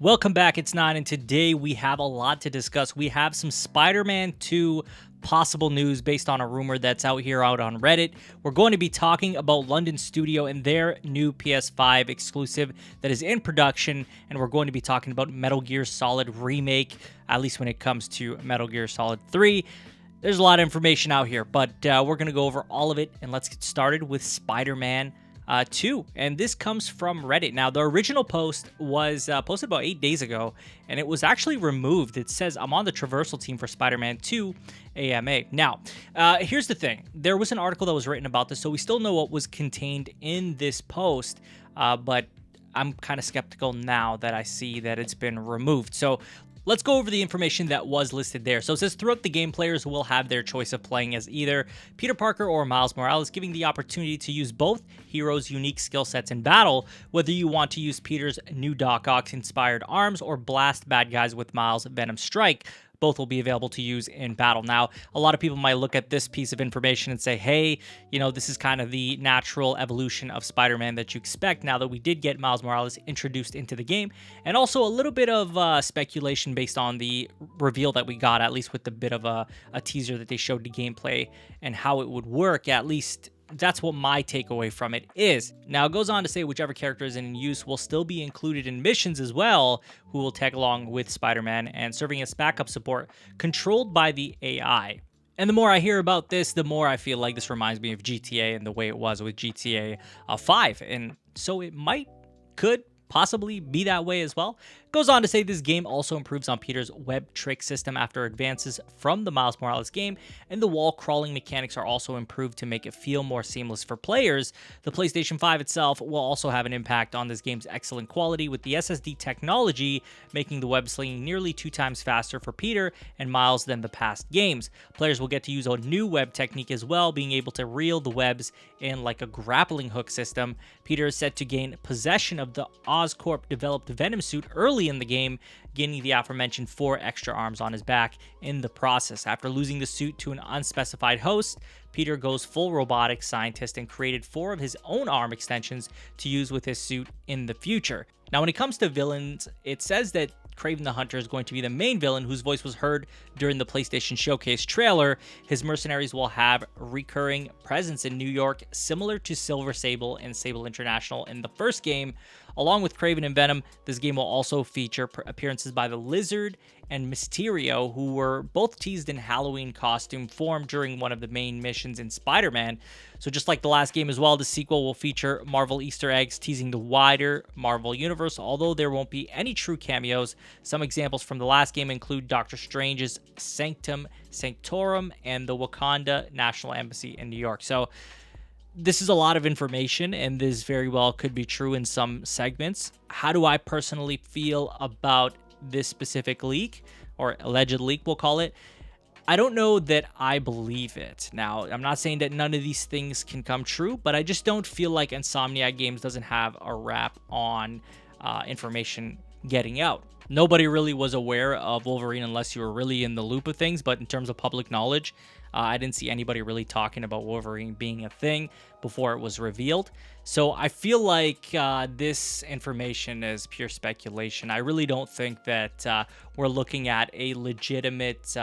Welcome back, it's Nine, and today we have a lot to discuss. We have some Spider-Man 2 possible news based on a rumor that's out on Reddit. We're going to be talking about London Studio and their new PS5 exclusive that is in production, and we're going to be talking about Metal Gear Solid Remake, at least when it comes to Metal Gear Solid 3. There's a lot of information out here, but we're going to go over all of it, and let's get started with Spider-Man 2, and this comes from Reddit. Now, the original post was posted about 8 days ago, and it was actually removed. It says, I'm on the traversal team for Spider-Man 2 AMA. Now, here's the thing. There was an article that was written about this, so we still know what was contained in this post, but I'm kind of skeptical now that I see that it's been removed. So let's go over the information that was listed there. So it says, throughout the game, players will have their choice of playing as either Peter Parker or Miles Morales, giving the opportunity to use both heroes' unique skill sets in battle, whether you want to use Peter's new Doc Ock-inspired arms or blast bad guys with Miles' Venom Strike. Both will be available to use in battle. Now, a lot of people might look at this piece of information and say, hey, you know, this is kind of the natural evolution of Spider-Man that you expect now that we did get Miles Morales introduced into the game. And also a little bit of speculation based on the reveal that we got, at least with the bit of a teaser that they showed the gameplay and how it would work. At least that's what my takeaway from it is. Now, it goes on to say whichever character is in use will still be included in missions as well, who will tag along with Spider-Man and serving as backup support, controlled by the AI. And the more I hear about this, the more I feel like this reminds me of GTA and the way it was with GTA 5. And so it could possibly be that way as well. Goes on to say this game also improves on Peter's web trick system after advances from the Miles Morales game, and the wall crawling mechanics are also improved to make it feel more seamless for players. The PlayStation 5 itself will also have an impact on this game's excellent quality, with the SSD technology making the web slinging nearly 2 times faster for Peter and Miles than the past games. Players will get to use a new web technique as well, being able to reel the webs in like a grappling hook system. Peter is set to gain possession of the Oscorp developed Venom suit early in the game, gaining the aforementioned 4 extra arms on his back in the process. After losing the suit to an unspecified host, Peter goes full robotic scientist and created 4 of his own arm extensions to use with his suit in the future. Now, when it comes to villains, it says that Kraven the Hunter is going to be the main villain, whose voice was heard during the PlayStation Showcase trailer. His mercenaries will have recurring presence in New York, similar to Silver Sable and Sable International in the first game. Along with Kraven and Venom, this game will also feature appearances by the Lizard and Mysterio, who were both teased in Halloween costume form during one of the main missions in Spider-Man. So just like the last game as well, the sequel will feature Marvel Easter eggs teasing the wider Marvel universe, although there won't be any true cameos. Some examples from the last game include Doctor Strange's Sanctum Sanctorum and the Wakanda National Embassy in New York. So this is a lot of information, and this very well could be true in some segments. How do I personally feel about this specific leak, or alleged leak, we'll call it? I don't know that I believe it. Now, I'm not saying that none of these things can come true, but I just don't feel like Insomniac Games doesn't have a wrap on information getting out. Nobody really was aware of Wolverine unless you were really in the loop of things, but in terms of public knowledge, I didn't see anybody really talking about Wolverine being a thing before it was revealed. So I feel like this information is pure speculation. I really don't think that we're looking at a legitimate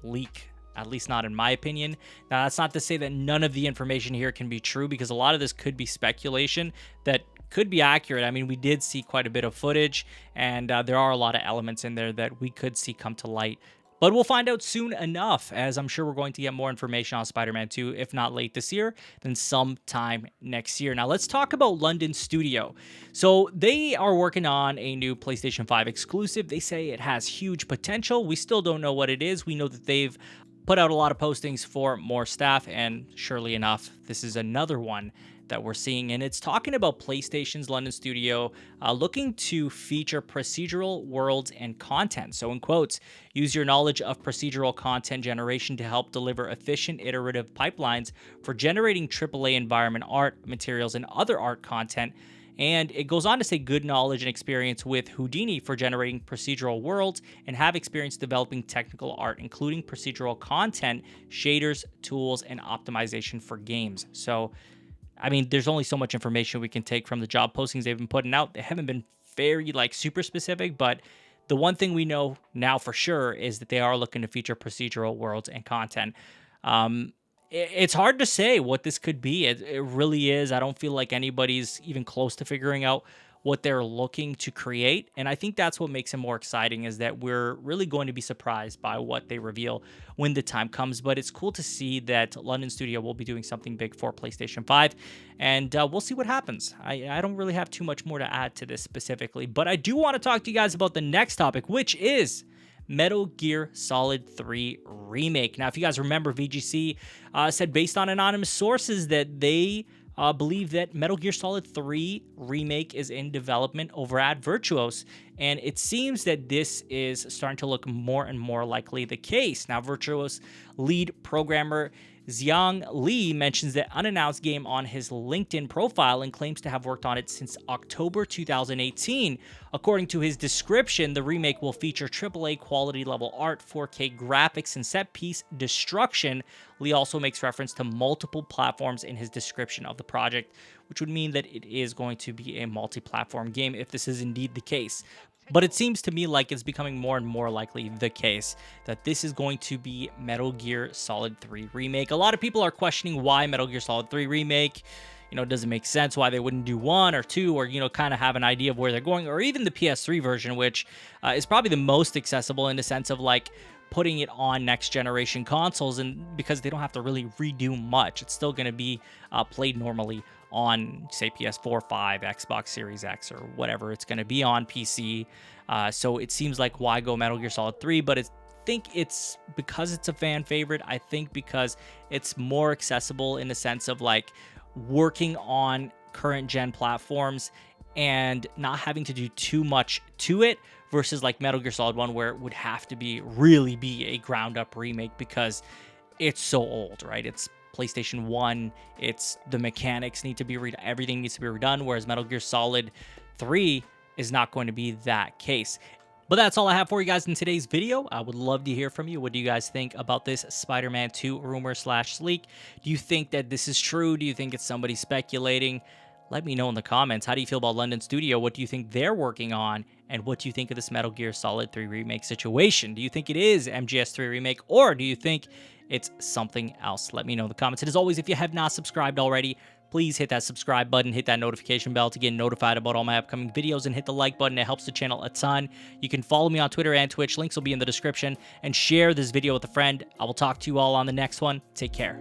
leak, at least not in my opinion. Now, that's not to say that none of the information here can be true, because a lot of this could be speculation that could be accurate. I mean, we did see quite a bit of footage, and there are a lot of elements in there that we could see come to light. But we'll find out soon enough, as I'm sure we're going to get more information on Spider-Man 2, if not late this year, then sometime next year. Now, let's talk about London Studio. So they are working on a new PlayStation 5 exclusive. They say it has huge potential. We still don't know what it is. We know that they've put out a lot of postings for more staff, and surely enough, this is another one that we're seeing, and it's talking about PlayStation's London Studio looking to feature procedural worlds and content. So in quotes, use your knowledge of procedural content generation to help deliver efficient iterative pipelines for generating AAA environment art, materials, and other art content. And it goes on to say good knowledge and experience with Houdini for generating procedural worlds, and have experience developing technical art, including procedural content, shaders, tools, and optimization for games. So I mean, there's only so much information we can take from the job postings they've been putting out. They haven't been very like super specific, but the one thing we know now for sure is that they are looking to feature procedural worlds and content. It's hard to say what this could be. It really is. I don't feel like anybody's even close to figuring out what they're looking to create. And I think that's what makes it more exciting, is that we're really going to be surprised by what they reveal when the time comes. But it's cool to see that London Studio will be doing something big for PlayStation 5. And we'll see what happens. I don't really have too much more to add to this specifically. But I do want to talk to you guys about the next topic, which is Metal Gear Solid 3 Remake. Now, if you guys remember, VGC said based on anonymous sources that they believe that Metal Gear Solid 3 Remake is in development over at Virtuos, and it seems that this is starting to look more and more likely the case. Now, Virtuos lead programmer Xiang Li mentions the unannounced game on his LinkedIn profile and claims to have worked on it since October 2018. According to his description, the remake will feature AAA quality level art, 4K graphics, and set piece destruction. Li also makes reference to multiple platforms in his description of the project, which would mean that it is going to be a multi-platform game if this is indeed the case. But it seems to me like it's becoming more and more likely the case that this is going to be Metal Gear Solid 3 Remake. A lot of people are questioning why Metal Gear Solid 3 Remake. Does it make sense why they wouldn't do 1 or 2, or, kind of have an idea of where they're going, or even the PS3 version, which is probably the most accessible in the sense of like putting it on next generation consoles, and because they don't have to really redo much. It's still going to be played normally on, say, PS4, 5, Xbox Series X, or whatever it's going to be on PC. So it seems like why go Metal Gear Solid 3, but I think it's because it's a fan favorite. I think because it's more accessible in the sense of like working on current gen platforms and not having to do too much to it, versus like Metal Gear Solid 1, where it would have to really be a ground up remake because it's so old, right? It's PlayStation 1, it's the mechanics need to be everything needs to be redone, whereas Metal Gear Solid 3 is not going to be that case. But that's all I have for you guys in today's video. I would love to hear from you. What do you guys think about this Spider-Man 2 rumor / leak? Do you think that this is true? Do you think it's somebody speculating? Let me know in the comments. How do you feel about London Studio? What do you think they're working on? And what do you think of this Metal Gear Solid 3 Remake situation? Do you think it is MGS3 Remake, or do you think it's something else? Let me know in the comments. And as always, if you have not subscribed already, please hit that subscribe button, hit that notification bell to get notified about all my upcoming videos, and hit the like button. It helps the channel a ton. You can follow me on Twitter and Twitch. Links will be in the description. And share this video with a friend. I will talk to you all on the next one. Take care.